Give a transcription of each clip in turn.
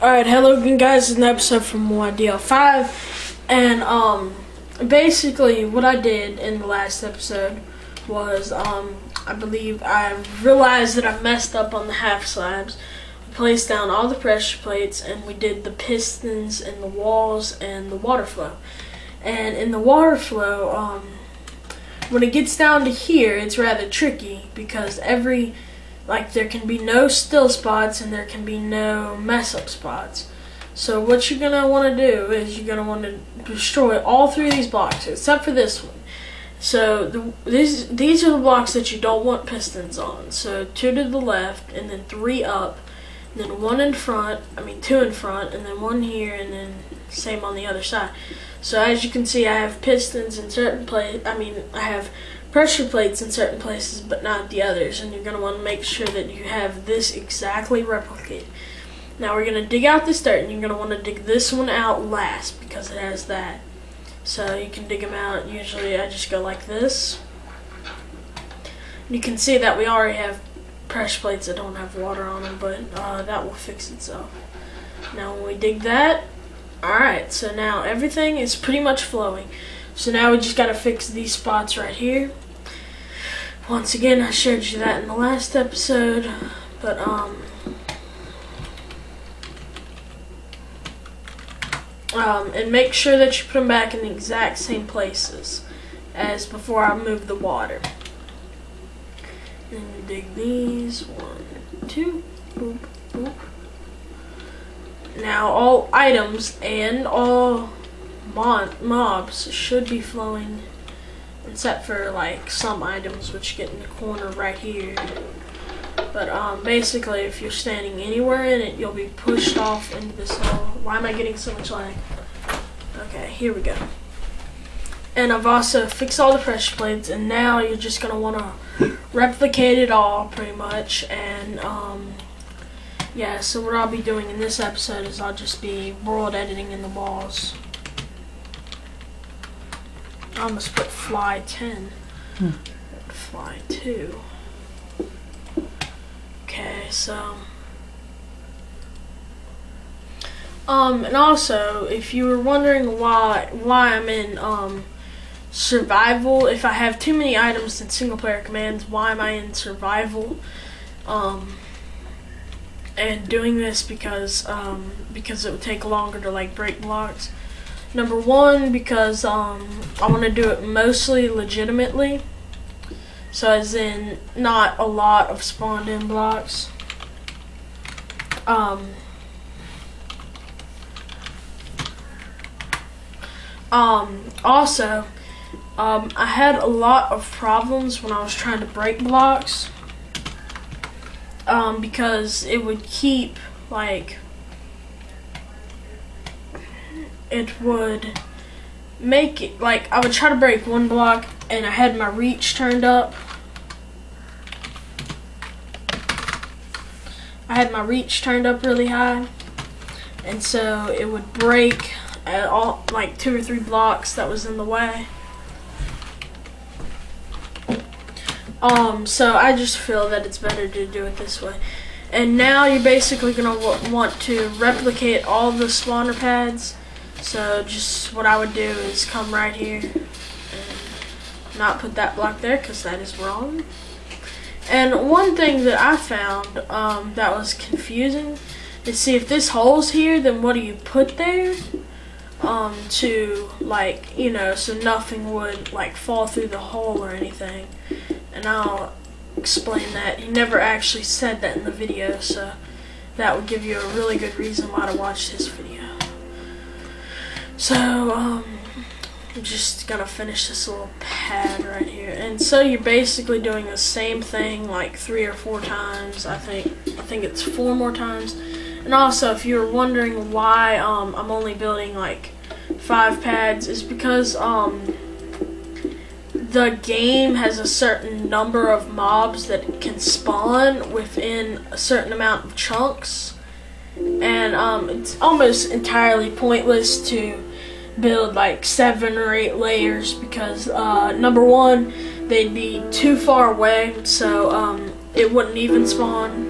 Alright, hello again guys, it's an episode from YDL5, and basically what I did in the last episode was, I believe I realized that I messed up on the half slabs. We placed down all the pressure plates and we did the pistons and the walls and the water flow. And in the water flow, when it gets down to here, it's rather tricky because there can be no still spots and there can be no mess up spots. So what you're gonna want to do is you're gonna want to destroy all three of these blocks except for this one. So these are the blocks that you don't want pistons on. So 2 to the left and then 3 up, and then 2 in front, and then 1 here, and then same on the other side. So as you can see, I have pistons in certain places. I have pressure plates in certain places but not the others, and you're going to want to make sure that you have this exactly replicated. Now we're going to dig out this dirt, and you're going to want to dig this one out last because it has that. So you can dig them out. Usually I just go like this. You can see that we already have pressure plates that don't have water on them, but that will fix itself. Now when we dig that, alright, so now everything is pretty much flowing. So now we just gotta fix these spots right here. Once again, I showed you that in the last episode, but and make sure that you put them back in the exact same places as before I move the water. And you dig these, 1, 2, boop, boop. Now all items and all mobs should be flowing, except for like some items which get in the corner right here. But basically, if you're standing anywhere in it, you'll be pushed off into this hole. Why am I getting so much lag? Okay, here we go. And I've also fixed all the pressure plates, and now you're just gonna want to replicate it all pretty much. And yeah, so what I'll be doing in this episode is I'll just be world editing in the walls. I almost put fly 10. Fly 2. Okay, so and also if you were wondering why I'm in survival, if I have too many items in single player commands, why am I in survival? And doing this because it would take longer to like break blocks. Number 1, because I want to do it mostly legitimately, so as in not a lot of spawned in blocks. Also, I had a lot of problems when I was trying to break blocks, because it would keep it would make it I would try to break one block and I had my reach turned up. I had my reach turned up really high, and so it would break at all 2 or 3 blocks that was in the way. So I just feel that it's better to do it this way. And now you're basically gonna want to replicate all the spawner pads. So just what I would do is come right here and not put that block there because that is wrong. And one thing that I found that was confusing is, see, if this hole's here, then what do you put there to so nothing would fall through the hole or anything. And I'll explain that. He never actually said that in the video, so that would give you a really good reason why to watch this video. So, I'm just gonna finish this little pad right here. And so you're basically doing the same thing 3 or 4 times. I think it's 4 more times. And also, if you were wondering why I'm only building 5 pads, is because the game has a certain number of mobs that can spawn within a certain amount of chunks. And it's almost entirely pointless to build 7 or 8 layers because number 1, they'd be too far away, so it wouldn't even spawn.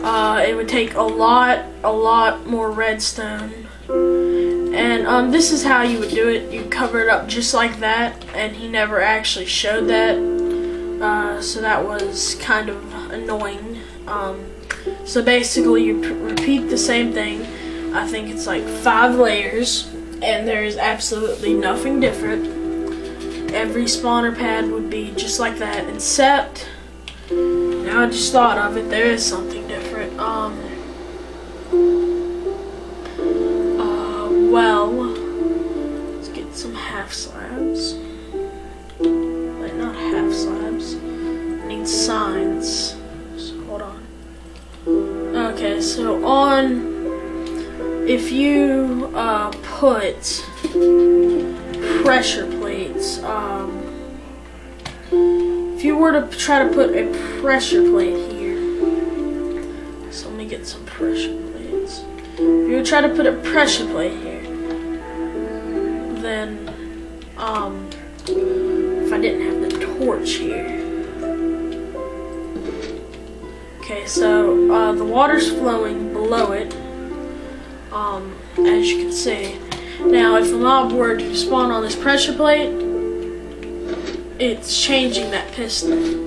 It would take a lot more redstone. And this is how you would do it. You cover it up just like that, and he never actually showed that. So that was kind of annoying. So basically you repeat the same thing. I think it's like 5 layers, and there is absolutely nothing different. Every spawner pad would be just like that, except, now I just thought of it, there is something different. Well, let's get some half slabs. Like, not half slabs. I need signs. So, hold on. Okay, so if you put pressure plates, if you were to try to put a pressure plate here, so let me get some pressure plates. If you would try to put a pressure plate here, then if I didn't have the torch here. Okay, so the water's flowing below it, as you can see. Now, if a mob were to spawn on this pressure plate, it's changing that piston.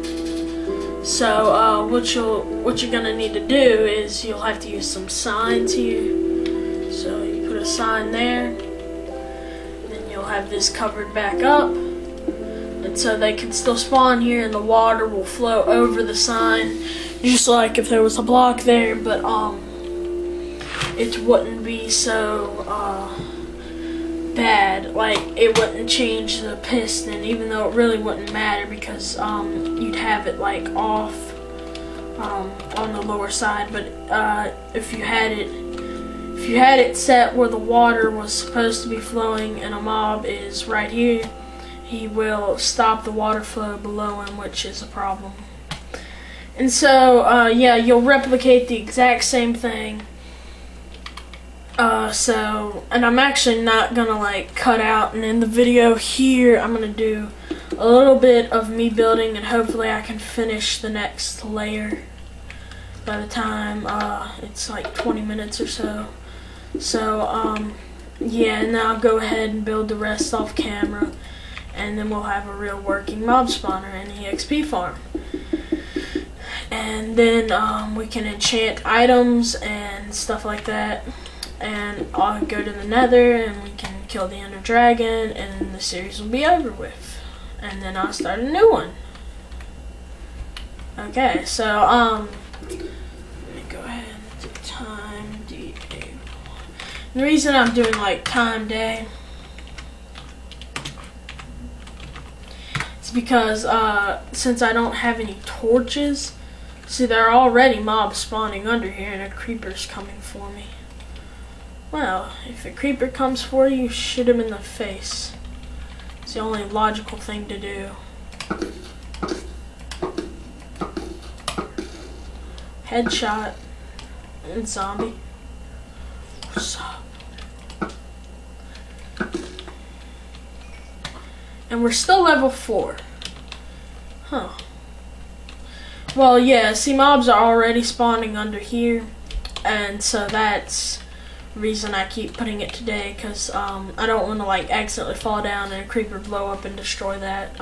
So what you're gonna need to do is you'll have to use some signs here. So you put a sign there, then you'll have this covered back up, and so they can still spawn here, and the water will flow over the sign, just like if there was a block there. But it wouldn't be so bad. Like, it wouldn't change the piston, even though it really wouldn't matter, because you'd have it like off on the lower side. But if you had it set where the water was supposed to be flowing and a mob is right here, he will stop the water flow below him, which is a problem. And so yeah, you'll replicate the exact same thing. And I'm actually not gonna like cut out, and in the video here I'm gonna do a little bit of me building, and hopefully I can finish the next layer by the time it's like 20 minutes or so. So yeah, and then I'll go ahead and build the rest off camera, and then we'll have a real working mob spawner in EXP farm. And then we can enchant items and stuff like that. And I'll go to the nether, and we can kill the ender dragon, and the series will be over with. And then I'll start a new one. Okay, so let me go ahead and do time day. The reason I'm doing like time day is because since I don't have any torches, see, there are already mobs spawning under here, and a creeper's coming for me. Well, if a creeper comes for you, shoot him in the face. It's the only logical thing to do. Headshot. And zombie. What's up? And we're still level 4. Huh. Well, yeah, see, mobs are already spawning under here, and so that's reason I keep putting it today, because I don't want to like accidentally fall down and a creeper blow up and destroy that.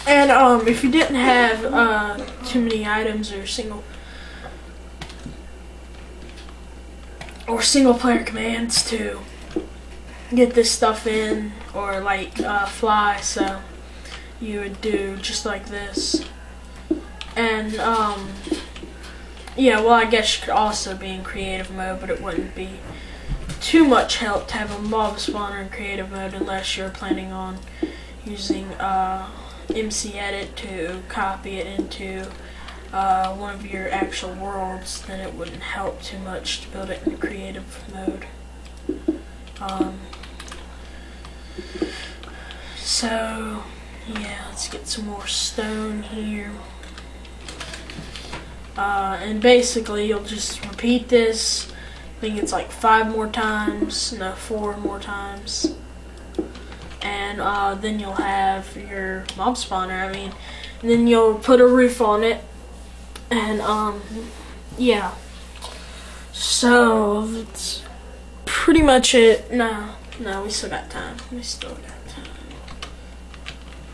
And if you didn't have too many items or single player commands to get this stuff in, or like fly, so you would do just like this. And yeah, well, I guess you could also be in creative mode, but it wouldn't be too much help to have a mob spawner in creative mode unless you're planning on using MC Edit to copy it into one of your actual worlds. Then it wouldn't help too much to build it in creative mode. So yeah, let's get some more stone here. And basically you'll just repeat this. I think it's like 5 more times, no, 4 more times. and then you'll have your mob spawner. I mean, and then you'll put a roof on it, and yeah. So that's pretty much it. No, we still got time. We still got time.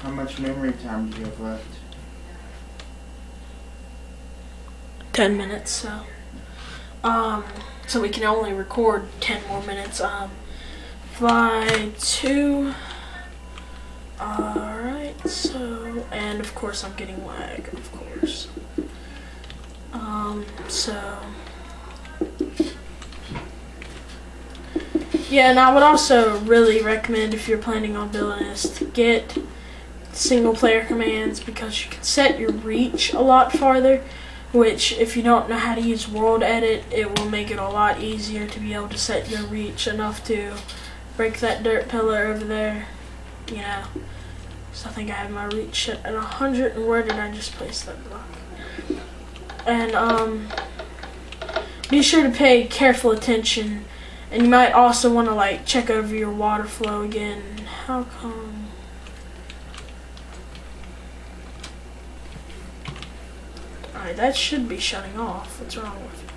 How much memory time do you have left? 10 minutes. So we can only record 10 more minutes. By 2. Alright, so, and of course I'm getting lag, of course. Yeah, and I would also really recommend, if you're planning on building this, to get single player commands, because you can set your reach a lot farther, which if you don't know how to use world edit, it will make it a lot easier to be able to set your reach enough to break that dirt pillar over there, you know. So I think I have my reach set at 100, and where did I just place that block? And be sure to pay careful attention, and you might also want to like check over your water flow again. How come? Alright, that should be shutting off. What's wrong with it?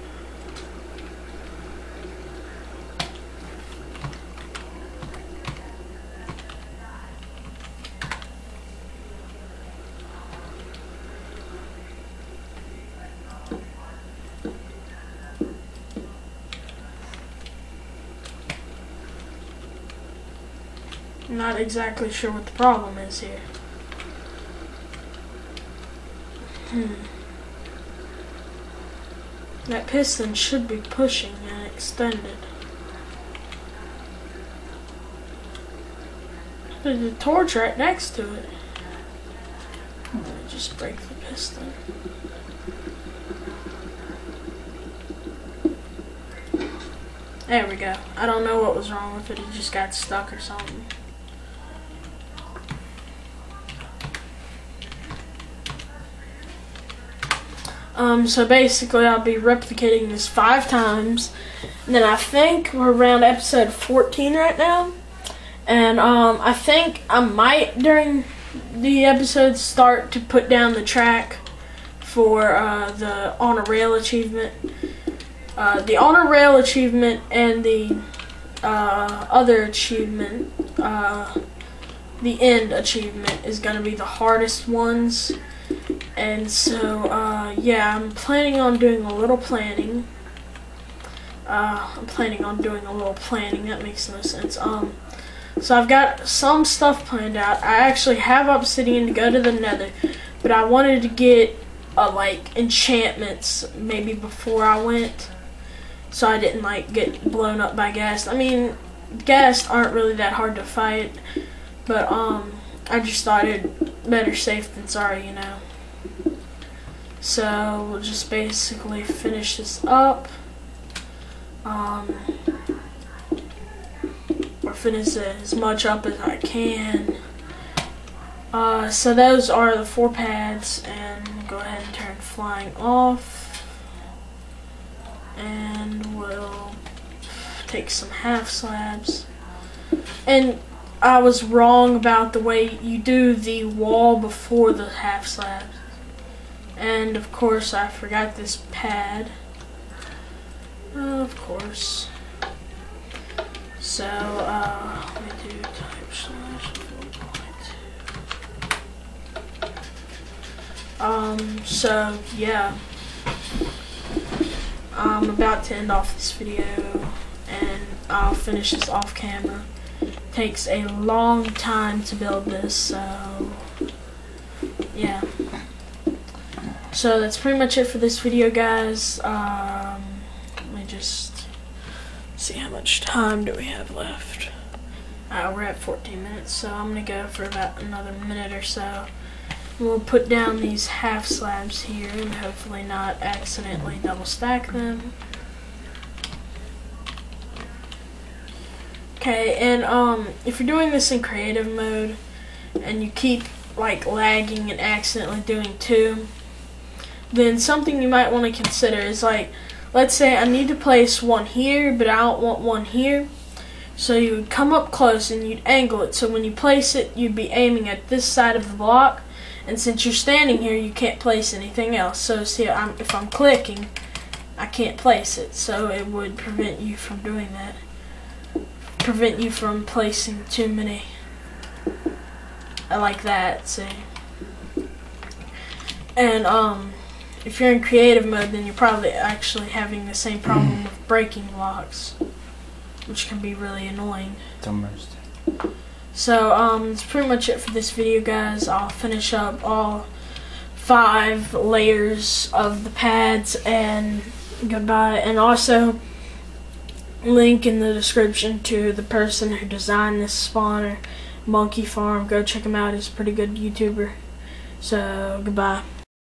I'm not exactly sure what the problem is here. That piston should be pushing and extended. There's a torch right next to it. Let me just break the piston. There we go. I don't know what was wrong with it. It just got stuck or something. So basically I'll be replicating this 5 times, and then I think we're around episode 14 right now, and I think I might during the episode start to put down the track for the on a rail achievement. The on a rail achievement and the other achievement, the end achievement, is going to be the hardest ones. And so, yeah, I'm planning on doing a little planning. That makes no sense. So I've got some stuff planned out. I actually have obsidian to go to the nether, but I wanted to get, like, enchantments maybe before I went, so I didn't, like, get blown up by ghasts. I mean, ghasts aren't really that hard to fight, but, I just thought it better safe than sorry, you know. So we'll just basically finish this up, or finish it as much up as I can. So those are the 4 pads, and we'll go ahead and turn flying off, and we'll take some half slabs. And I was wrong about the way you do the wall before the half slabs. And of course I forgot this pad. Of course. So let me do /4.2. So yeah. I'm about to end off this video, and I'll finish this off camera. Takes a long time to build this, so yeah. So that's pretty much it for this video, guys. Let me just see how much time do we have left. We're at 14 minutes, so I'm gonna go for about another minute or so. We'll put down these half slabs here and hopefully not accidentally double stack them. Okay, and if you're doing this in creative mode and you keep like lagging and accidentally doing 2, then something you might want to consider is, like, let's say I need to place one here, but I don't want one here. So you would come up close and you'd angle it. So when you place it, you'd be aiming at this side of the block. And since you're standing here, you can't place anything else. So see, if I'm clicking, I can't place it. So it would prevent you from doing that. Prevent you from placing too many like that, see. And if you're in creative mode, then you're probably actually having the same problem with breaking blocks, which can be really annoying. So that's pretty much it for this video, guys. I'll finish up all 5 layers of the pads, and goodbye. And also link in the description to the person who designed this spawner, MonkeyFarm. Go check him out. He's a pretty good YouTuber. So goodbye.